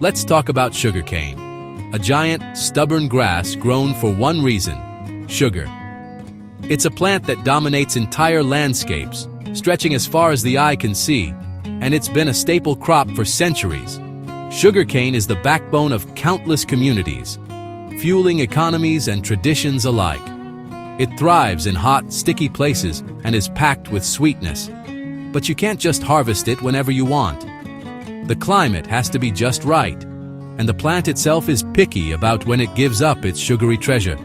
Let's talk about sugarcane, a giant, stubborn grass grown for one reason: sugar. It's a plant that dominates entire landscapes, stretching as far as the eye can see, and it's been a staple crop for centuries. Sugarcane is the backbone of countless communities, fueling economies and traditions alike. It thrives in hot, sticky places and is packed with sweetness. But you can't just harvest it whenever you want. The climate has to be just right, and the plant itself is picky about when it gives up its sugary treasure.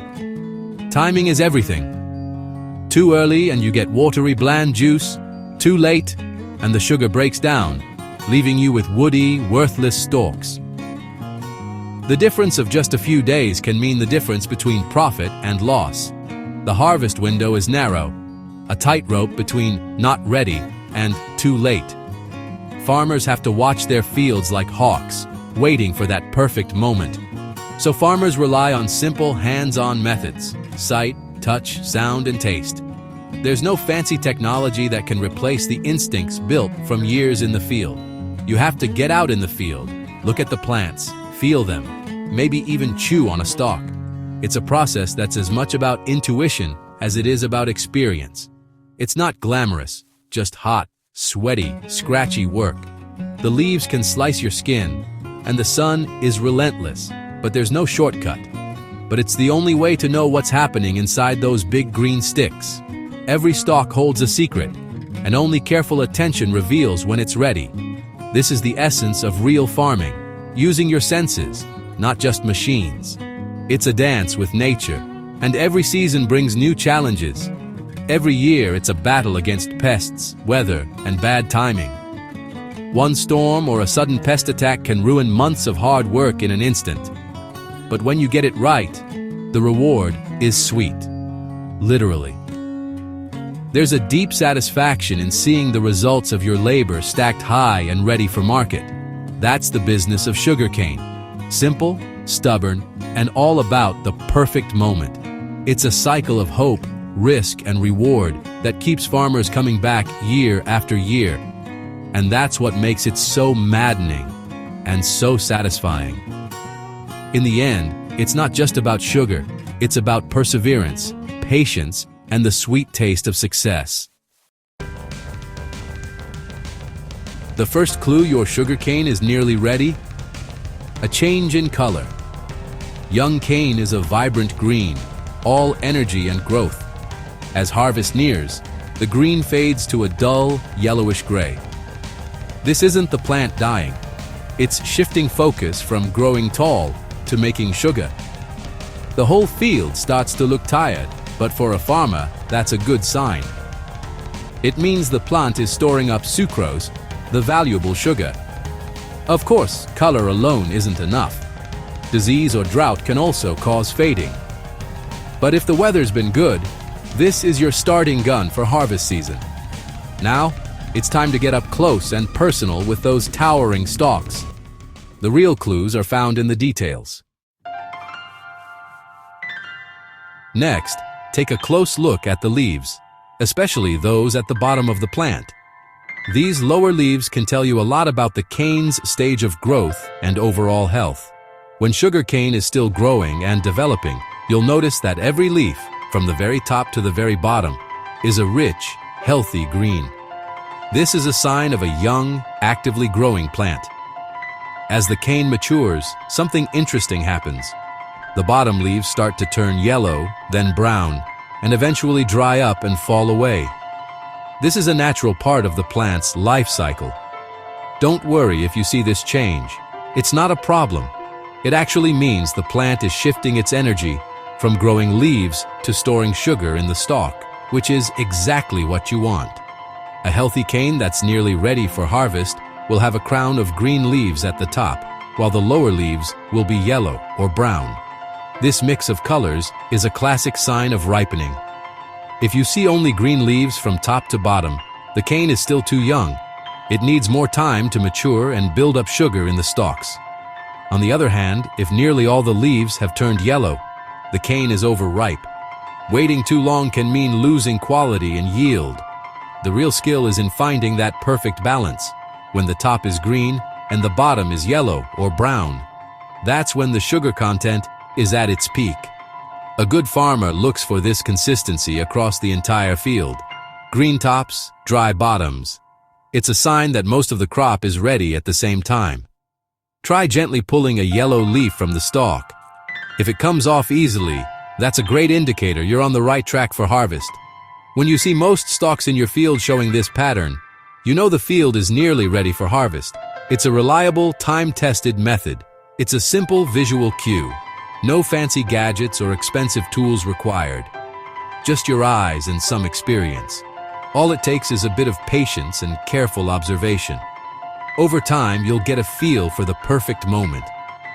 Timing is everything. Too early and you get watery, bland juice. Too late, and the sugar breaks down, leaving you with woody, worthless stalks. The difference of just a few days can mean the difference between profit and loss. The harvest window is narrow, a tightrope between not ready and too late. Farmers have to watch their fields like hawks, waiting for that perfect moment. So farmers rely on simple, hands-on methods: sight, touch, sound, and taste. There's no fancy technology that can replace the instincts built from years in the field. You have to get out in the field, look at the plants, feel them, maybe even chew on a stalk. It's a process that's as much about intuition as it is about experience. It's not glamorous, just hot, sweaty, scratchy work. The leaves can slice your skin, and the sun is relentless, but there's no shortcut. But it's the only way to know what's happening inside those big green sticks. Every stalk holds a secret, and only careful attention reveals when it's ready. This is the essence of real farming, using your senses, not just machines. It's a dance with nature, and every season brings new challenges. Every year it's a battle against pests, weather, and bad timing. One storm or a sudden pest attack can ruin months of hard work in an instant. But when you get it right, the reward is sweet. Literally. There's a deep satisfaction in seeing the results of your labor stacked high and ready for market. That's the business of sugarcane. Simple, stubborn, and all about the perfect moment. It's a cycle of hope, risk, and reward that keeps farmers coming back year after year. And that's what makes it so maddening and so satisfying. In the end, it's not just about sugar. It's about perseverance, patience, and the sweet taste of success. The first clue your sugarcane is nearly ready? A change in color. Young cane is a vibrant green, all energy and growth. As harvest nears, the green fades to a dull, yellowish gray. This isn't the plant dying. It's shifting focus from growing tall to making sugar. The whole field starts to look tired, but for a farmer, that's a good sign. It means the plant is storing up sucrose, the valuable sugar. Of course, color alone isn't enough. Disease or drought can also cause fading. But if the weather's been good, this is your starting gun for harvest season. Now, it's time to get up close and personal with those towering stalks. The real clues are found in the details. Next, take a close look at the leaves, especially those at the bottom of the plant. These lower leaves can tell you a lot about the cane's stage of growth and overall health. When sugarcane is still growing and developing, you'll notice that every leaf, from the very top to the very bottom, is a rich, healthy green. This is a sign of a young, actively growing plant. As the cane matures, something interesting happens. The bottom leaves start to turn yellow, then brown, and eventually dry up and fall away. This is a natural part of the plant's life cycle. Don't worry if you see this change. It's not a problem. It actually means the plant is shifting its energy from growing leaves to storing sugar in the stalk, which is exactly what you want. A healthy cane that's nearly ready for harvest will have a crown of green leaves at the top, while the lower leaves will be yellow or brown. This mix of colors is a classic sign of ripening. If you see only green leaves from top to bottom, the cane is still too young. It needs more time to mature and build up sugar in the stalks. On the other hand, if nearly all the leaves have turned yellow, the cane is overripe. Waiting too long can mean losing quality and yield. The real skill is in finding that perfect balance. When the top is green, and the bottom is yellow or brown. That's when the sugar content is at its peak. A good farmer looks for this consistency across the entire field. Green tops, dry bottoms. It's a sign that most of the crop is ready at the same time. Try gently pulling a yellow leaf from the stalk. If it comes off easily, that's a great indicator you're on the right track for harvest. When you see most stalks in your field showing this pattern, you know the field is nearly ready for harvest. It's a reliable, time-tested method. It's a simple visual cue. No fancy gadgets or expensive tools required. Just your eyes and some experience. All it takes is a bit of patience and careful observation. Over time, you'll get a feel for the perfect moment.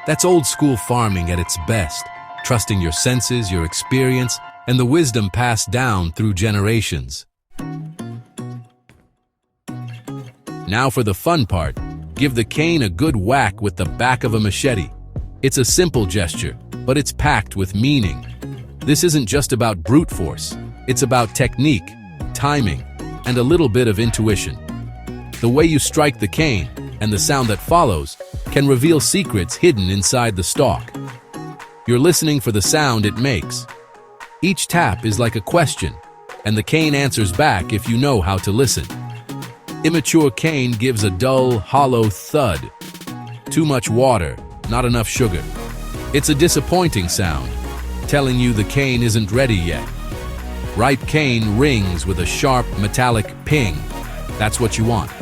That's old-school farming at its best, trusting your senses, your experience, and the wisdom passed down through generations. Now for the fun part. Give the cane a good whack with the back of a machete. It's a simple gesture, but it's packed with meaning. This isn't just about brute force. It's about technique, timing, and a little bit of intuition. The way you strike the cane and the sound that follows can reveal secrets hidden inside the stalk. You're listening for the sound it makes. Each tap is like a question, and the cane answers back if you know how to listen. Immature cane gives a dull, hollow thud. Too much water, not enough sugar. It's a disappointing sound, telling you the cane isn't ready yet. Ripe cane rings with a sharp, metallic ping. That's what you want.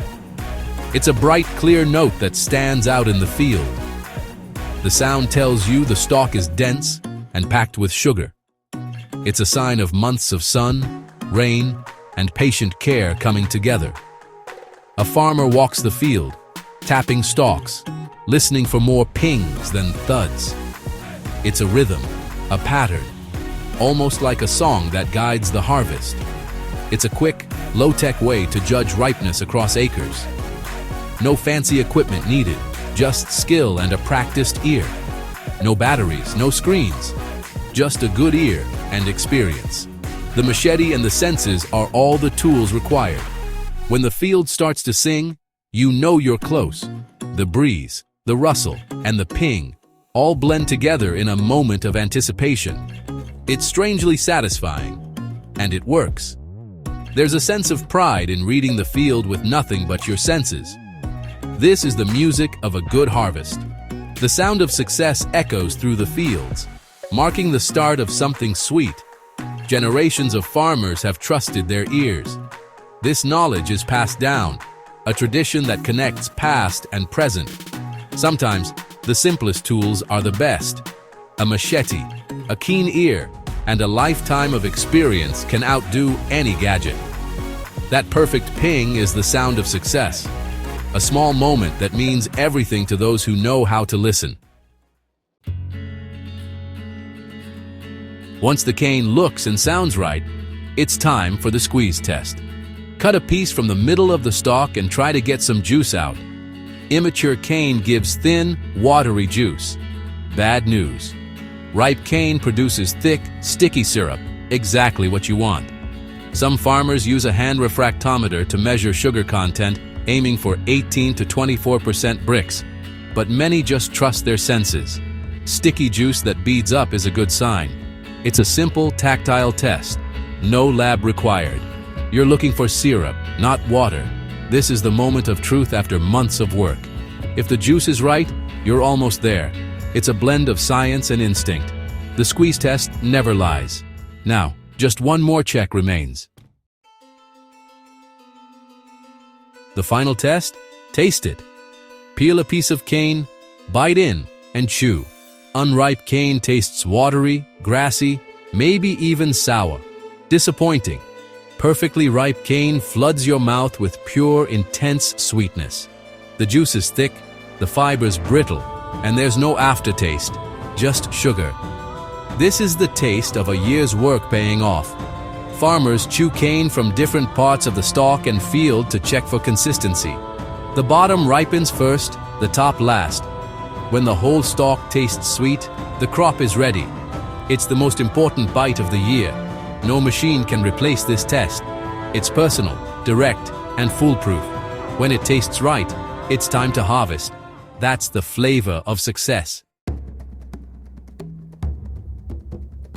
It's a bright, clear note that stands out in the field. The sound tells you the stalk is dense and packed with sugar. It's a sign of months of sun, rain, and patient care coming together. A farmer walks the field, tapping stalks, listening for more pings than thuds. It's a rhythm, a pattern, almost like a song that guides the harvest. It's a quick, low-tech way to judge ripeness across acres. No fancy equipment needed, just skill and a practiced ear. No batteries, no screens, just a good ear and experience. The machete and the senses are all the tools required. When the field starts to sing, you know you're close. The breeze, the rustle, and the ping all blend together in a moment of anticipation. It's strangely satisfying, and it works. There's a sense of pride in reading the field with nothing but your senses. This is the music of a good harvest. The sound of success echoes through the fields, marking the start of something sweet. Generations of farmers have trusted their ears. This knowledge is passed down, a tradition that connects past and present. Sometimes, the simplest tools are the best. A machete, a keen ear, and a lifetime of experience can outdo any gadget. That perfect ping is the sound of success. A small moment that means everything to those who know how to listen. Once the cane looks and sounds right, it's time for the squeeze test. Cut a piece from the middle of the stalk and try to get some juice out. Immature cane gives thin, watery juice. Bad news. Ripe cane produces thick, sticky syrup, exactly what you want. Some farmers use a hand refractometer to measure sugar content, aiming for 18 to 24% bricks, but many just trust their senses. Sticky juice that beads up is a good sign. It's a simple, tactile test. No lab required. You're looking for syrup, not water. This is the moment of truth after months of work. If the juice is right, you're almost there. It's a blend of science and instinct. The squeeze test never lies. Now, just one more check remains. The final test? Taste it. Peel a piece of cane, bite in, and chew. Unripe cane tastes watery, grassy, maybe even sour. Disappointing. Perfectly ripe cane floods your mouth with pure, intense sweetness. The juice is thick, the fibers brittle, and there's no aftertaste, just sugar. This is the taste of a year's work paying off. Farmers chew cane from different parts of the stalk and field to check for consistency. The bottom ripens first, the top last. When the whole stalk tastes sweet, the crop is ready. It's the most important bite of the year. No machine can replace this test. It's personal, direct, and foolproof. When it tastes right, it's time to harvest. That's the flavor of success.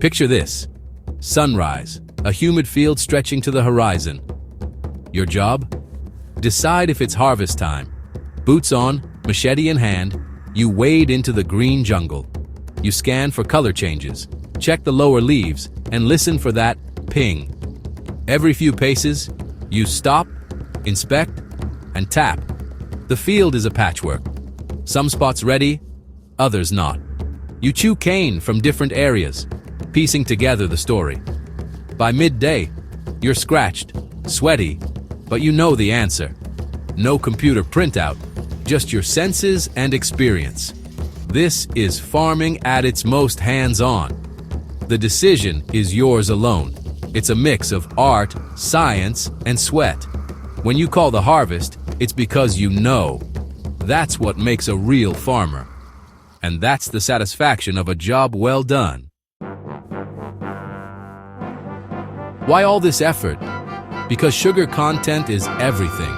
Picture this. Sunrise, a humid field stretching to the horizon. Your job? Decide if it's harvest time. Boots on, machete in hand, you wade into the green jungle. You scan for color changes, check the lower leaves, and listen for that ping. Every few paces, you stop, inspect, and tap. The field is a patchwork. Some spots ready, others not. You chew cane from different areas, piecing together the story. By midday, you're scratched, sweaty, but you know the answer. No computer printout, just your senses and experience. This is farming at its most hands-on. The decision is yours alone. It's a mix of art, science, and sweat. When you call the harvest, it's because you know. That's what makes a real farmer. And that's the satisfaction of a job well done. Why all this effort? Because sugar content is everything.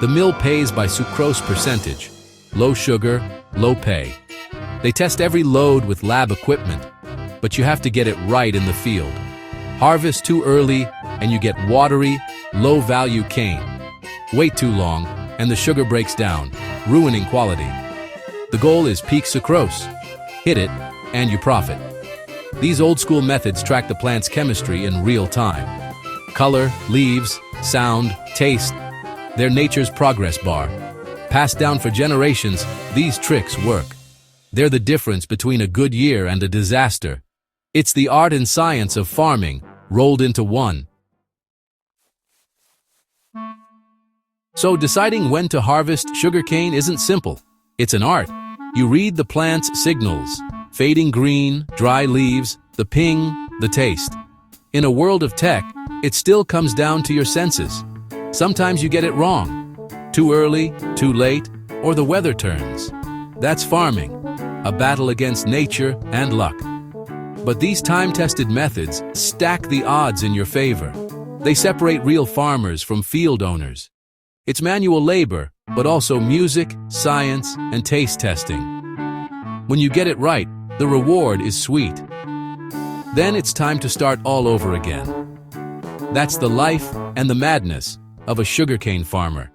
The mill pays by sucrose percentage. Low sugar, low pay. They test every load with lab equipment, but you have to get it right in the field. Harvest too early, and you get watery, low-value cane. Wait too long, and the sugar breaks down, ruining quality. The goal is peak sucrose. Hit it, and you profit. These old-school methods track the plant's chemistry in real time. Color, leaves, sound, taste, they're nature's progress bar. Passed down for generations, these tricks work. They're the difference between a good year and a disaster. It's the art and science of farming rolled into one. So deciding when to harvest sugarcane isn't simple. It's an art. You read the plant's signals: fading green, dry leaves, the ping, the taste. In a world of tech, it still comes down to your senses. Sometimes you get it wrong. Too early, too late, or the weather turns. That's farming, a battle against nature and luck. But these time-tested methods stack the odds in your favor. They separate real farmers from field owners. It's manual labor, but also music, science, and taste testing. When you get it right, the reward is sweet. Then it's time to start all over again. That's the life and the madness of a sugarcane farmer.